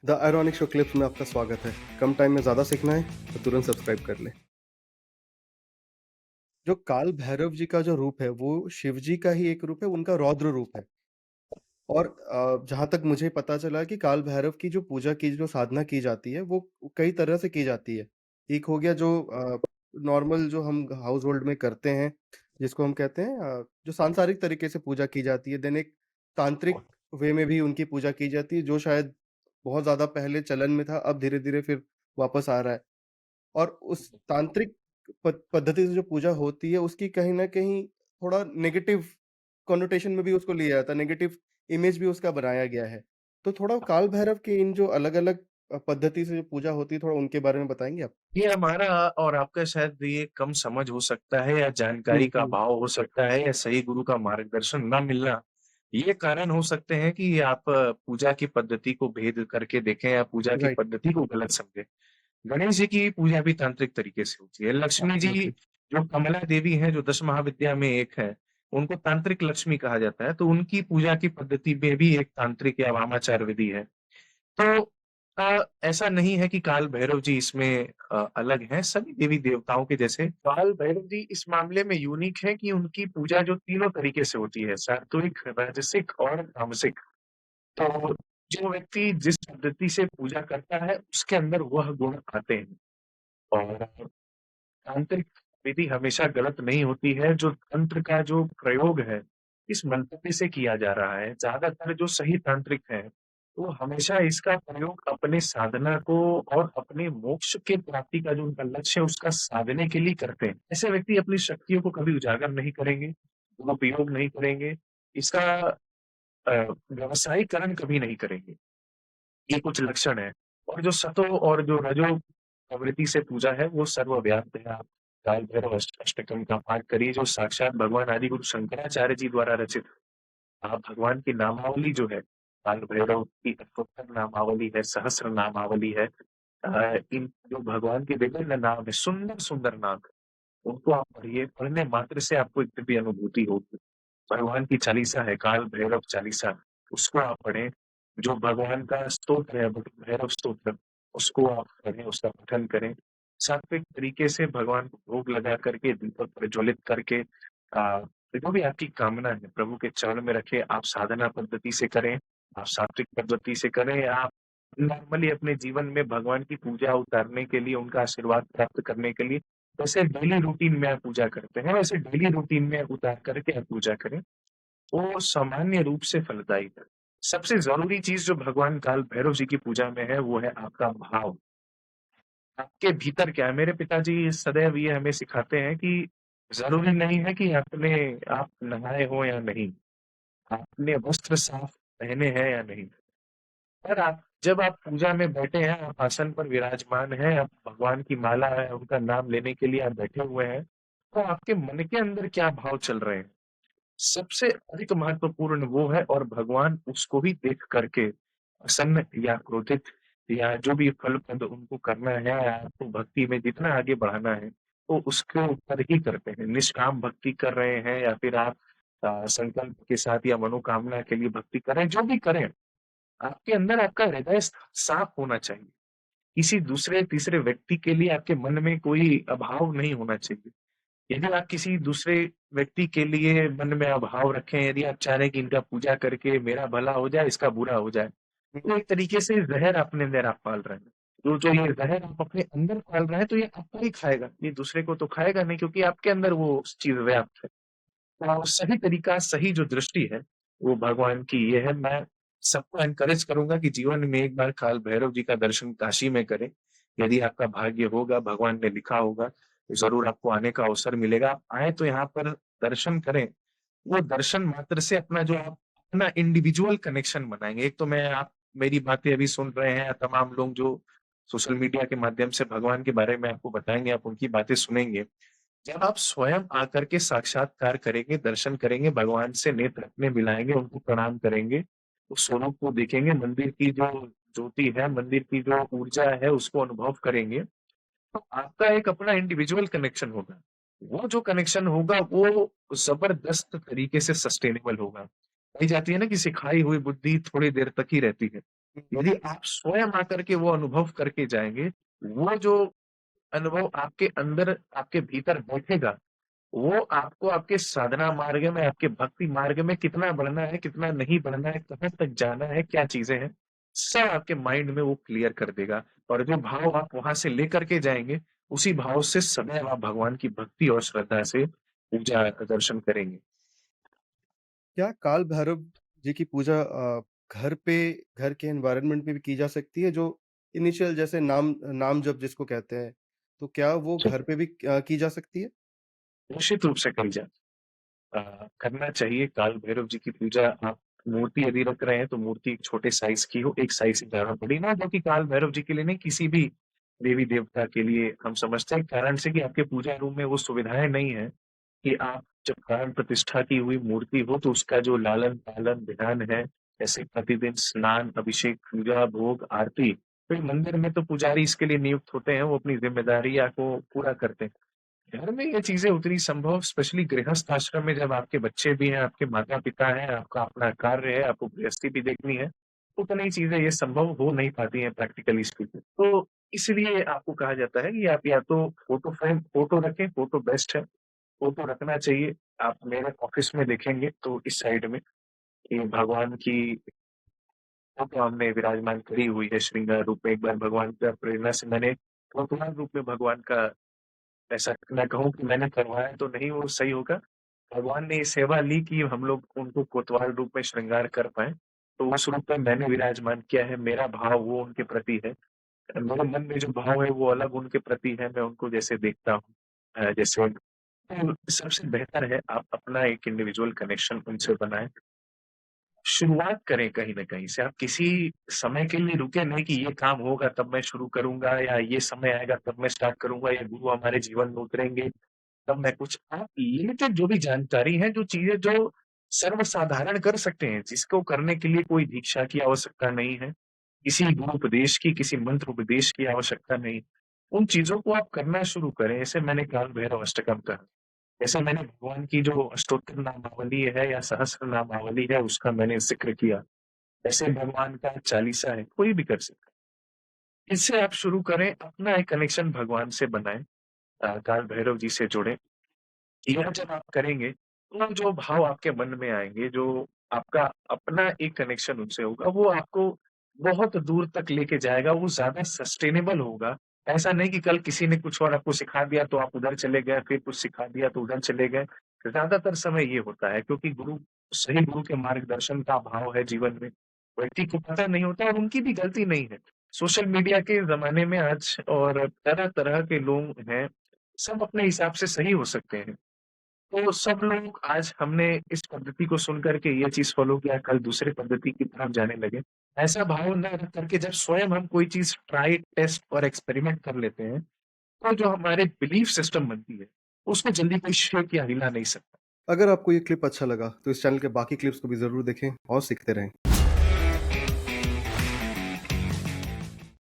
The ironic show clips में आपका स्वागत है। कम टाइम में ज़्यादा सीखना है तो तुरंत सब्सक्राइब कर लें। जो काल भैरव जी का जो रूप है, वो शिव जी का ही एक रूप है, उनका रौद्र रूप है। और जहाँ तक मुझे पता चला कि काल भैरव की जो पूजा की जो साधना की जाती है, वो कई तरह से की जाती है। एक हो गया जो नॉर्मल जो हम हाउस होल्ड में करते हैं, जिसको हम कहते हैं जो सांसारिक तरीके से पूजा की जाती है। देन एक तांत्रिक वे में भी उनकी पूजा की जाती है, जो शायद बहुत ज़्यादा पहले चलन में था, अब धीरे-धीरे फिर वापस आ रहा है। और उस तांत्रिक पद्धति से जो पूजा होती है, उसकी कहीं न कहीं थोड़ा नेगेटिव कॉनोटेशन में भी उसको लिया जाता है, नेगेटिव इमेज भी उसका बनाया गया है। तो थोड़ा काल भैरव के इन जो अलग-अलग पद्धति से जो पूजा होती है, थोड़ा उनके बारे में बताएँगे आप? ये हमारा और आपका शायद ये कम समझ हो सकता है या हुँ, जानकारी का हुँ। अभाव हो सकता है या सही गुरु का मार्गदर्शन ना मिलना, ये कारण हो सकते हैं कि आप पूजा की पद्धति को भेद करके देखें या पूजा की राइट, पद्धति को गलत समझें। गणेश जी की पूजा भी तांत्रिक तरीके से होती है। लक्ष्मी जी एब्सोल्युटली। जो कमला देवी हैं, जो 10 महाविद्या में एक है, उनको तांत्रिक लक्ष्मी कहा जाता है, तो उनकी पूजा की पद्धति में भी एक तांत्रिक या वामाचार विधि है। तो ऐसा नहीं है कि काल भैरव जी इसमें अलग हैं, सभी देवी-देवताओं के जैसे काल भैरव जी इस मामले में यूनिक है कि उनकी पूजा जो तीनों तरीके से होती है, सात्विक, राजसिक और तामसिक। तो जो व्यक्ति जिस पद्धति से पूजा करता है, उसके अंदर वह गुण आते हैं और तांत्रिक विधि हमेशा गलत नहीं होती है, जो तंत्र का जो प्रयोग है, इस मंतव्य से किया जा रहा है, ज़्यादातर जो सही तांत्रिक हैं, वो हमेशा इसका प्रयोग अपने साधना को और अपने मोक्ष की प्राप्ति का जो उनका लक्ष्य है, उसका साधने के लिए करते हैं। ऐसे व्यक्ति अपनी शक्तियों को कभी उजागर नहीं करेंगे, दुरुपयोग नहीं करेंगे, इसका व्यवसायीकरण कभी नहीं करेंगे। ये कुछ लक्षण हैं और जो सतो और जो रजो प्रवृत्ति से पूजा है वो सर्वव्याप्त है। आप काल भैरव अष्टकम का पाठ करिए जो साक्षात भगवान आदि गुरु शंकराचार्य जी द्वारा रचित। आप भगवान की नामावली जो है, काल भैरव की अष्टोत्तर नामावली है, सहस्र नामावली है। इन जो भगवान के विभिन्न नाम है, सुंदर-सुंदर नाम है, उनको आप पढ़िए, पढ़ने मात्र से आपको एक दिव्य अनुभूति होगी। भगवान की चालीसा है, काल भैरव चालीसा, उसको आप पढ़ें। जो भगवान का स्तोत्र है, भैरव स्तोत्र, उसको आप पढ़ें, उसका पठन करें। सात्विक तरीके से भगवान को भोग लगा करके, दीपक प्रज्वलित करके जो भी आपकी कामना है, प्रभु के चरण में रखें। आप साधना पद्धति से करें, आप सात्विक पद्धति से करें, आप नॉर्मली अपने जीवन में भगवान की पूजा उतारने के लिए, उनका आशीर्वाद प्राप्त करने के लिए जैसे डेली रूटीन में आप पूजा करते हैं, वैसे डेली रूटीन में उतार करके आप पूजा करें, वो सामान्य रूप से फलदायी है। सबसे ज़रूरी चीज़ जो भगवान काल भैरव जी की पूजा में है, वो है आपका भाव। आपके भीतर क्या है? मेरे पिताजी सदैव ये हमें सिखाते हैं कि ज़रूरी नहीं है कि आप नहाए हो या नहीं, आपने वस्त्र साफ पहने हैं या नहीं। पर आप जब आप पूजा में बैठे हैं, आप आसन पर विराजमान हैं, आप भगवान की माला है, उनका नाम लेने के लिए आप बैठे हुए हैं, तो आपके मन के अंदर क्या भाव चल रहे हैं? सबसे अधिक महत्वपूर्ण वो है और भगवान उसको भी देख करके प्रसन्न या क्रोधित या जो भी फल-पद उनको करना है, आपको भक्ति में जितना आगे बढ़ाना है, तो उसके ऊपर ही करते हैं। निष्काम भक्ति कर रहे हैं या फिर आप संकल्प के साथ या मनोकामना के लिए भक्ति कर रहे हैं, जो भी करें, आपके अंदर आपका हृदय साफ होना चाहिए। किसी दूसरे तीसरे व्यक्ति के लिए आपके मन में कोई अभाव नहीं होना चाहिए। यदि आप किसी दूसरे व्यक्ति के लिए मन में अभाव रखें, यदि आप चाह रहे हैं कि इनका पूजा करके मेरा भला हो जाए, इसका बुरा हो जाए, तो एक तरीके से ज़हर अपने अंदर आप पाल रहे हैं। तो जो ये ज़हर आप अपने अंदर पाल रहे हैं, तो ये आपको ही खाएगा, ये दूसरे को तो खाएगा नहीं क्योंकि आपके अंदर वो चीज़ व्याप्त है। तो सही तरीका, सही जो दृष्टि है, वो भगवान की ये है। मैं सबको एनकरेज करूँगा कि जीवन में एक बार काल भैरव जी का दर्शन काशी में करें। यदि आपका भाग्य होगा, भगवान ने लिखा होगा, तो ज़रूर आपको आने का अवसर मिलेगा। आप आएँ तो यहाँ पर दर्शन करें। वो दर्शन मात्र से अपना जो आप अपना इंडिविजुअल कनेक्शन बनाएँगे। एक तो मैं आप मेरी बातें अभी सुन रहे हैं, तमाम लोग जो सोशल मीडिया के माध्यम से भगवान के बारे में आपको बताएँगे, आप उनकी बातें सुनेंगे। जब आप स्वयं आकर के साक्षात्कार करेंगे, दर्शन करेंगे, भगवान से नेत्र अपने मिलाएँगे, उनको प्रणाम करेंगे, उस स्वरूप को देखेंगे, मंदिर की जो ज्योति है, मंदिर की जो ऊर्जा है, उसको अनुभव करेंगे, तो आपका एक अपना इंडिविजुअल कनेक्शन होगा। वो जो कनेक्शन होगा, वो ज़बरदस्त तरीके से सस्टेनेबल होगा। कही जाती है ना कि सिखाई हुई बुद्धि थोड़ी देर तक ही रहती है। हुँ, यदि आप स्वयं आकर के वो अनुभव करके जाएँगे, वो जो अनुभव आपके अंदर, आपके भीतर बैठेगा, वो आपको आपके साधना मार्ग में, आपके भक्ति मार्ग में कितना बढ़ना है, कितना नहीं बढ़ना है, कहाँ तक जाना है, क्या चीज़ें हैं, सब आपके माइंड में वो क्लियर कर देगा। और जो भाव आप वहाँ से लेकर के जाएँगे, उसी भाव से सदैव आप भगवान की भक्ति और श्रद्धा से पूजा दर्शन करेंगे। क्या काल भैरव जी की पूजा घर पे घर के एनवायरनमेंट में भी की जा सकती है जो इनिशियल जैसे नाम नाम जप जिसको कहते हैं, तो क्या वो जी, घर पे भी की जा सकती है? निश्चित रूप से करी जाए। करना चाहिए काल भैरव जी की पूजा। आप मूर्ति यदि रख रहे हैं तो मूर्ति एक छोटे साइज़ की हो, एक साइज़ से ज़्यादा बड़ी ना, जो कि काल भैरव जी के लिए नहीं, किसी भी देवी-देवता के लिए हम समझते हैं, कारण से कि आपके पूजा रूम में वो सुविधाएँ नहीं हैं कि आप जब प्राण प्रतिष्ठा की हुई मूर्ति हो तो उसका जो लालन-पालन, ध्यान है, जैसे प्रतिदिन स्नान, अभिषेक, पूजा, भोग, आरती, फिर मंदिर में तो पुजारी इसके लिए नियुक्त होते हैं, वो अपनी ज़िम्मेदारियाँ को पूरा करते हैं। घर में ये चीज़ें उतनी संभव, स्पेशली गृहस्थ आश्रम में जब आपके बच्चे भी हैं, आपके माता-पिता हैं, आपका अपना कार्य है, आपको गृहस्थी भी देखनी है, उतनी चीज़ें ये संभव हो नहीं पाती हैं प्रैक्टिकली स्पीकिंग। तो इसलिए आपको कहा जाता है कि आप या तो फ़ोटो फ्रेम फ़ोटो रखें, फ़ोटो बेस्ट है, फ़ोटो रखना चाहिए। आप मेरे ऑफ़िस में देखेंगे तो इस साइड में ये भगवान की फ़ोटो हमने विराजमान करी हुई है श्रृंगार रूप में। एक बार भगवान का प्रेरणा से मैंने वर्तमान रूप में भगवान का, ऐसा मैं कहूँ कि मैंने करवाया तो नहीं वो सही होगा। भगवान ने ये सेवा ली कि हम लोग उनको कोतवाल रूप में श्रृंगार कर पाएँ, तो उस रूप में मैंने विराजमान किया है। मेरा भाव वो उनके प्रति है। मेरे मन में जो भाव है वो अलग उनके प्रति है, मैं उनको जैसे देखता हूँ जैसे तो सबसे बेहतर है आप अपना एक इंडिविजुअल कनेक्शन उनसे बनाएँ। शुरुआत करें कहीं न कहीं से। आप किसी समय के लिए रुके नहीं कि ये काम होगा तब मैं शुरू करूँगा, या ये समय आएगा तब मैं स्टार्ट करूँगा, या गुरु हमारे जीवन में उतरेंगे तब मैं कुछ, आप लिमिटेड जो भी जानकारी है, जो चीज़ें जो सर्वसाधारण कर सकते हैं, जिसको करने के लिए कोई दीक्षा की आवश्यकता नहीं है, किसी गुरूपदेश की, किसी मंत्र उपदेश की आवश्यकता नहीं। उन चीज़ों को आप करना शुरू करें। ऐसे मैंने काल भैरव अष्टकम कहा। जैसे मैंने भगवान की जो अष्टोत्तर नामावली है या सहस्र नामावली है, उसका मैंने ज़िक्र किया। ऐसे भगवान का चालीसा है, कोई भी कर सकता है। इससे आप शुरू करें, अपना एक कनेक्शन भगवान से बनाएँ, काल भैरव जी से जुड़ें। यह जब आप करेंगे, तो जो भाव आपके मन में आएँगे, जो आपका अपना एक कनेक्शन उनसे होगा, वो आपको बहुत दूर तक लेके जाएगा, वो ज़्यादा सस्टेनेबल होगा। ऐसा नहीं कि कल किसी ने कुछ और आपको सिखा दिया, तो आप उधर चले गए, फिर कुछ सिखा दिया, तो उधर चले गए। ज़्यादातर समय ये होता है, क्योंकि सही गुरु के मार्गदर्शन का अभाव है जीवन में। व्यक्ति को पता नहीं होता और उनकी भी गलती नहीं है। सोशल मीडिया के ज़माने में आज और तरह-तरह के लोग हैं, सब अपने हिसाब से सही हो सकते हैं। तो सब लोग, आज हमने इस पद्धति को सुन कर के ये चीज़ फ़ॉलो किया, कल दूसरे पद्धति की तरफ जाने लगे। ऐसा भाव ना रख करके जब स्वयं हम कोई चीज़ ट्राई, टेस्ट और एक्सपेरिमेंट कर लेते हैं, तो जो हमारे बिलीफ सिस्टम बनती है, उसको जल्दी कोई शेक या हिला नहीं सकता। अगर आपको ये क्लिप अच्छा लगा, तो इस चैनल के बाकी क्लिप्स को भी ज़रूर देखें और सीखते रहें।